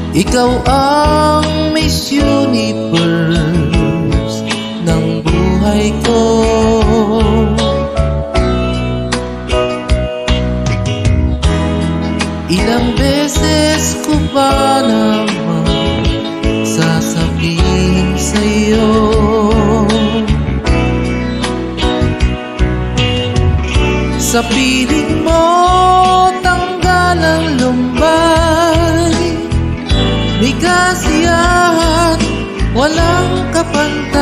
Ikaw ang Miss Universe ng buhay ko. Ilang beses ko ba naman sasabihin sa'yo, sa piling mo tanggal ang lumbay, may kasiyahan, walang kapantay.